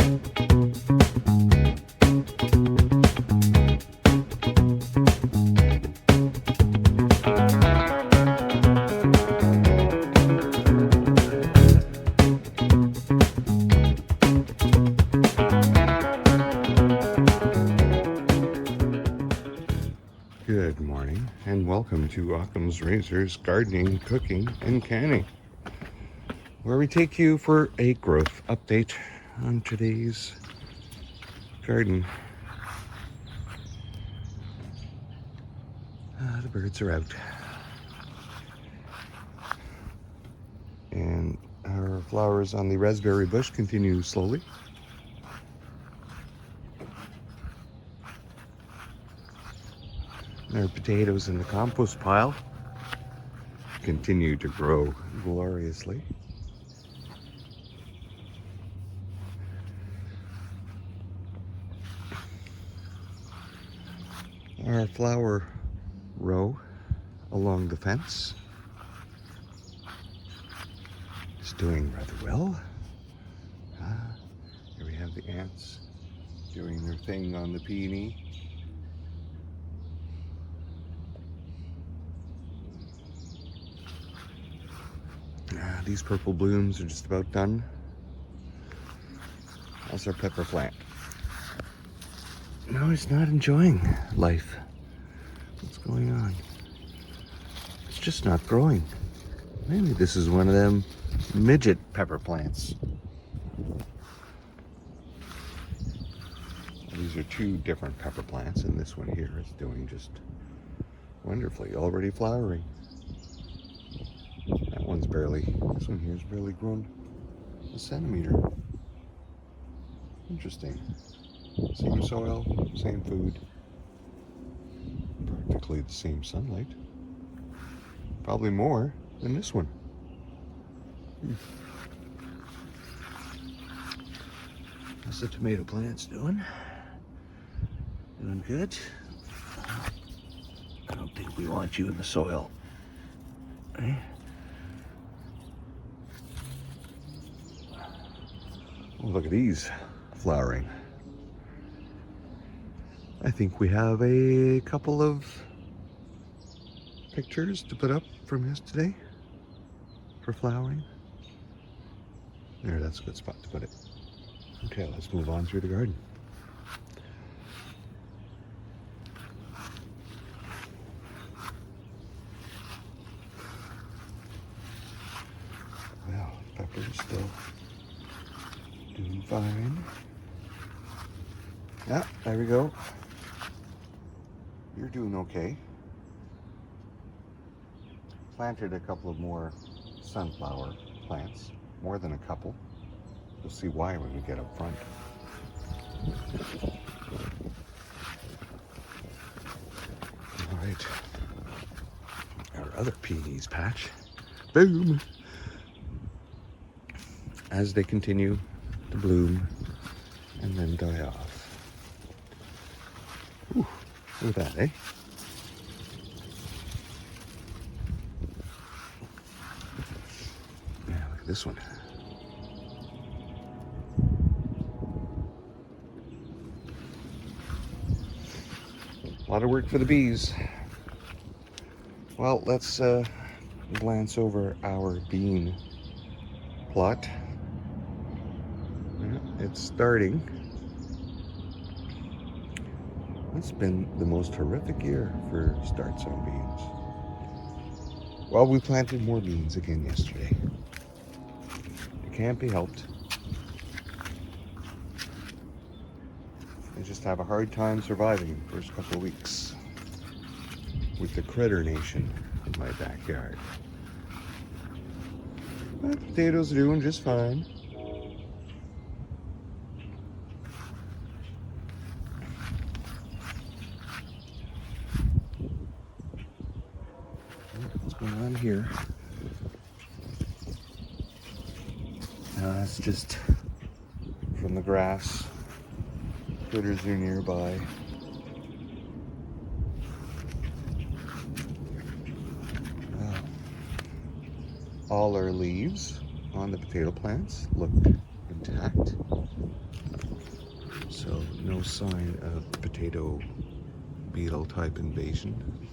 Good morning and welcome to Occam's Razors Gardening, Cooking, and Canning, where we take you for a growth update on today's garden. The birds are out and our flowers on the raspberry bush continue slowly. Our potatoes in the compost pile continue to grow gloriously. Our flower row along the fence is doing rather well. Here we have the ants doing their thing on the peony. These purple blooms are just about done. That's our pepper plant. No, it's not enjoying life. What's going on? It's just not growing. Maybe this is one of them midget pepper plants. These are two different pepper plants, and this one here is doing just wonderfully, already flowering. That one's this one here's barely grown a centimeter. Interesting. Same soil, same food, practically the same sunlight. Probably more than this one. How's the tomato plants doing? Doing good? I don't think we want you in the soil. Eh? Oh, look at these flowering. I think we have a couple of pictures to put up from yesterday for flowering. There, that's a good spot to put it. Okay, let's move on through the garden. Well, pepper's still doing fine. Yeah, there we go. You're doing okay. Planted a couple of more sunflower plants, more than a couple. You'll see why when we get up front. All right, our other peonies patch. Boom! As they continue to bloom and then die off. Ooh, look at that, eh? Yeah, look at this one. A lot of work for the bees. Well, let's glance over our bean plot. Yeah, it's starting. It's been the most horrific year for starts on beans. Well, we planted more beans again yesterday. It can't be helped. I just have a hard time surviving the first couple of weeks with the critter nation in my backyard. But potatoes are doing just fine. What's going on here? It's just from the grass. Critters are nearby. All our leaves on the potato plants look intact. No sign of potato beetle type invasion.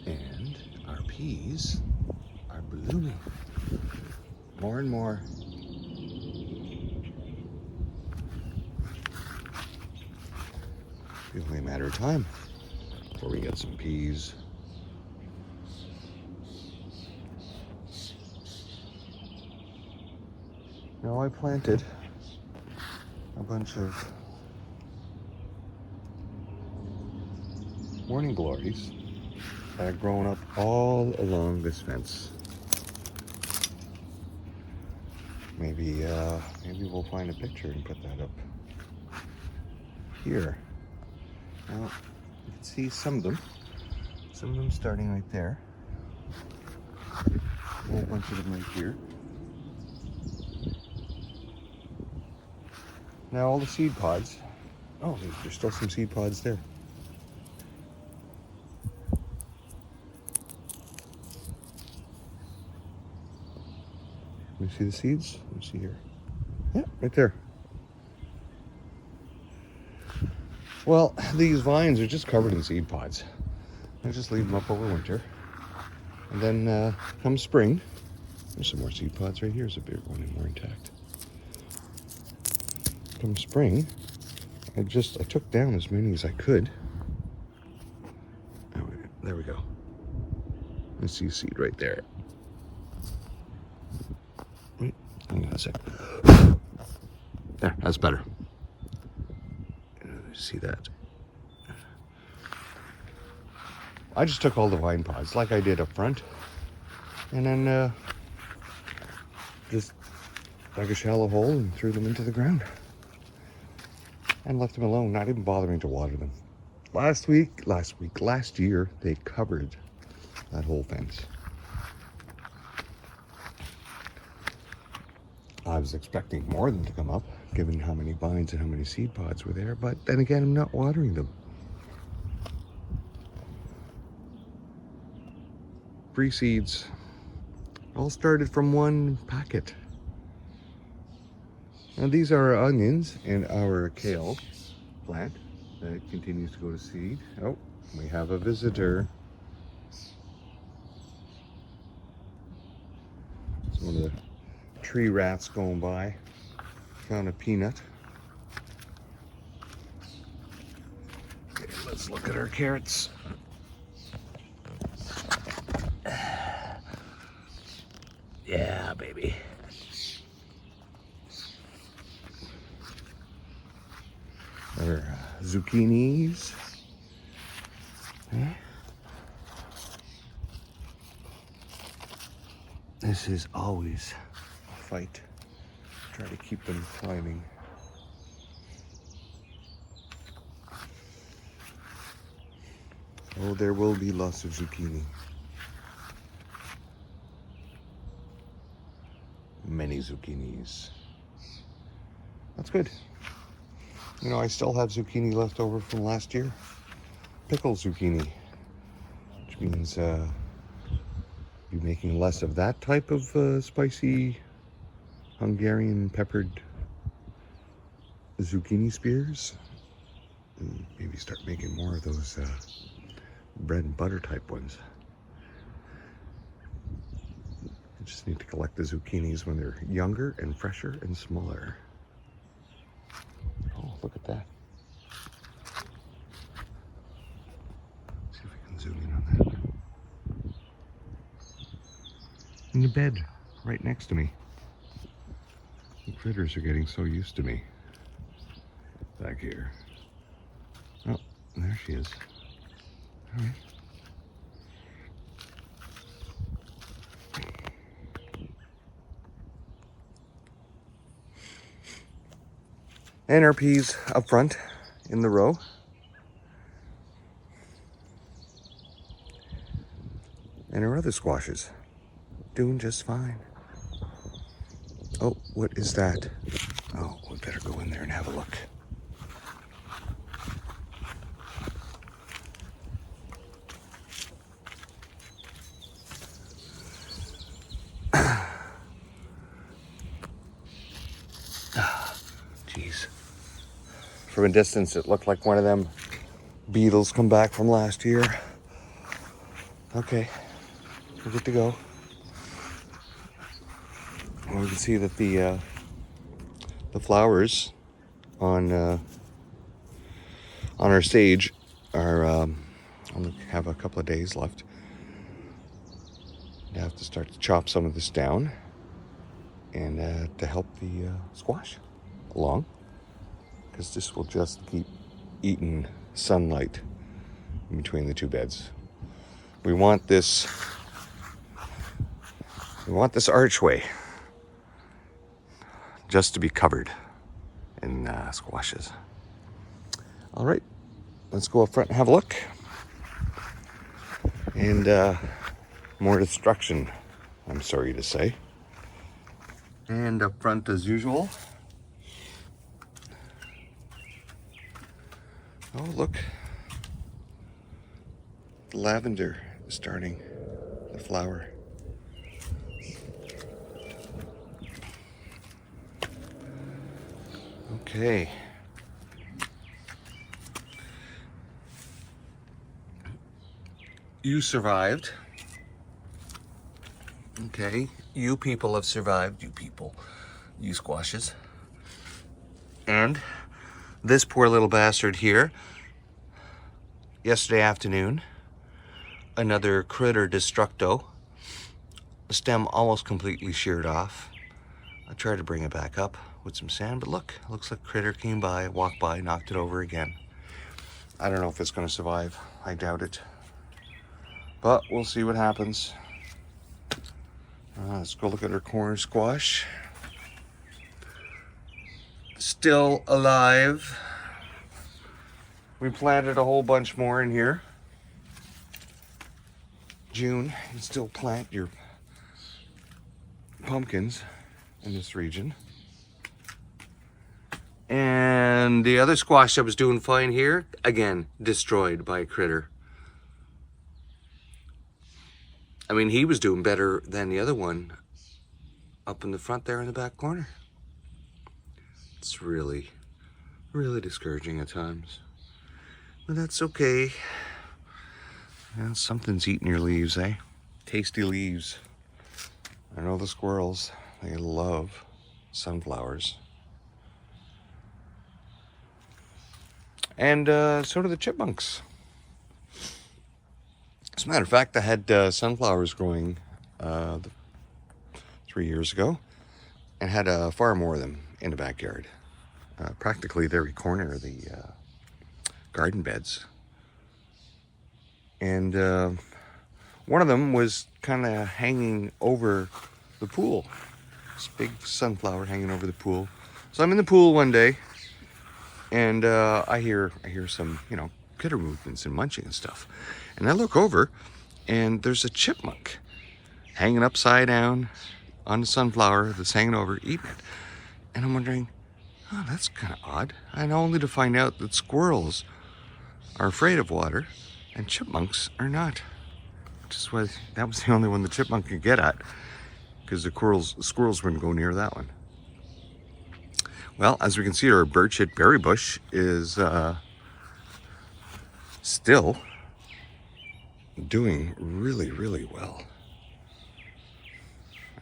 And our peas are blooming more and more. It's only a matter of time before we get some peas. Now I planted a bunch of morning glories that are growing up all along this fence. Maybe we'll find a picture and put that up here. Now you can see some of them starting right there. A whole bunch of them right here. Now all the seed pods. Oh, there's still some seed pods there. Let me see the seeds. Let me see here. Yeah, right there. Well, these vines are just covered in seed pods. I just leave them up over winter. And then come spring, there's some more seed pods right here. There's a bigger one and more intact. Come spring, I took down as many as I could. Oh, there we go. I see a seed right there. Wait, hang on a sec. There, that's better. See that? I just took all the vine pods like I did up front, and then just dug a shallow hole and threw them into the ground and left them alone, not even bothering to water them. Last year, they covered that whole fence. I was expecting more of them to come up, given how many vines and how many seed pods were there, but then again, I'm not watering them. Free seeds all started from one packet. Now these are our onions and our kale plant that continues to go to seed. Oh, we have a visitor. It's one of the tree rats going by. Found a peanut. Okay, let's look at our carrots. Yeah, baby. Our zucchinis. This is always a fight. Try to keep them climbing. Oh, there will be lots of zucchini. Many zucchinis. That's good. You know, I still have zucchini left over from last year. Pickled zucchini, which means be making less of that type of spicy Hungarian peppered zucchini spears. And maybe start making more of those bread and butter type ones. I just need to collect the zucchinis when they're younger and fresher and smaller. Oh, look at that. See if we can zoom in on that. In the bed, right next to me. The critters are getting so used to me. Back here. Oh, there she is. All right. And our peas up front in the row. And our other squashes doing just fine. Oh, what is that? Oh, we better go in there and have a look. Jeez. From a distance, it looked like one of them beetles come back from last year. Okay, we're good to go. Well, we can see that the flowers on our stage are only have a couple of days left. I have to start to chop some of this down, and to help the squash along, because this will just keep eating sunlight in between the two beds. We want this archway just to be covered in squashes. All right, let's go up front and have a look. And more destruction, I'm sorry to say. And up front as usual. Oh, look. The lavender is starting to flower. Okay. You survived. Okay. You people have survived. You squashes. And this poor little bastard here, yesterday afternoon, another critter destructo, the stem almost completely sheared off. I tried to bring it back up with some sand, but look, it looks like critter came by, walked by, knocked it over again. I don't know if it's going to survive. I doubt it. But we'll see what happens. Let's go look at our corner squash. Still alive. We planted a whole bunch more in here. June, you can still plant your pumpkins in this region. And the other squash that was doing fine here, again, destroyed by a critter. I mean, he was doing better than the other one up in the front there in the back corner. It's really, really discouraging at times. But that's okay. Yeah, something's eating your leaves, eh? Tasty leaves. I know the squirrels, they love sunflowers. And so do the chipmunks. As a matter of fact, I had sunflowers growing 3 years ago, and had far more of them in the backyard. Practically the every corner of the garden beds. And one of them was kind of hanging over the pool. This big sunflower hanging over the pool. So I'm in the pool one day, and I hear some, critter movements and munching and stuff. And I look over, and there's a chipmunk hanging upside down on the sunflower that's hanging over, eating it. And I'm wondering, oh, that's kind of odd. And only to find out that squirrels are afraid of water, and chipmunks are not. That was the only one the chipmunk could get at, because the squirrels wouldn't go near that one. Well, as we can see, our birdshit berry bush is still doing really, really well.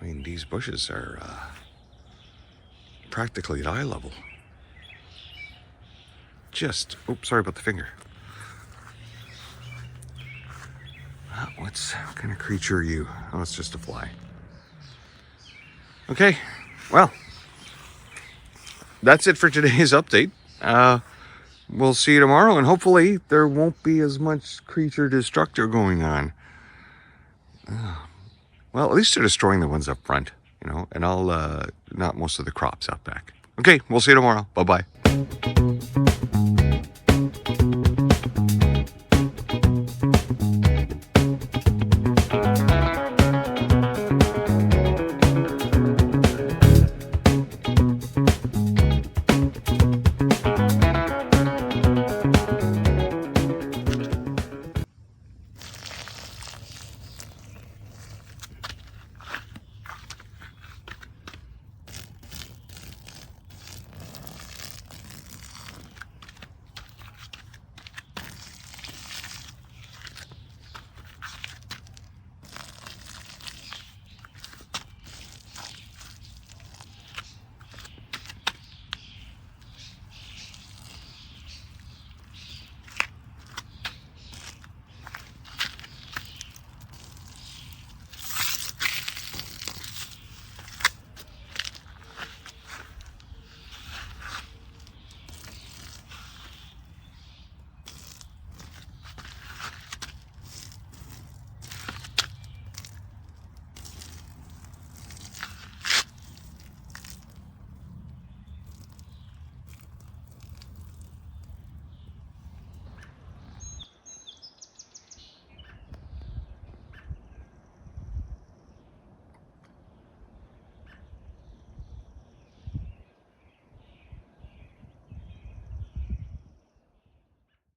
I mean, these bushes are practically at eye level. Oops, sorry about the finger. What kind of creature are you? Oh, it's just a fly. Okay, well, that's it for today's update. We'll see you tomorrow, and hopefully there won't be as much creature destructor going on. Well, at least they're destroying the ones up front, and I'll not most of the crops out back. Okay, we'll see you tomorrow. Bye-bye.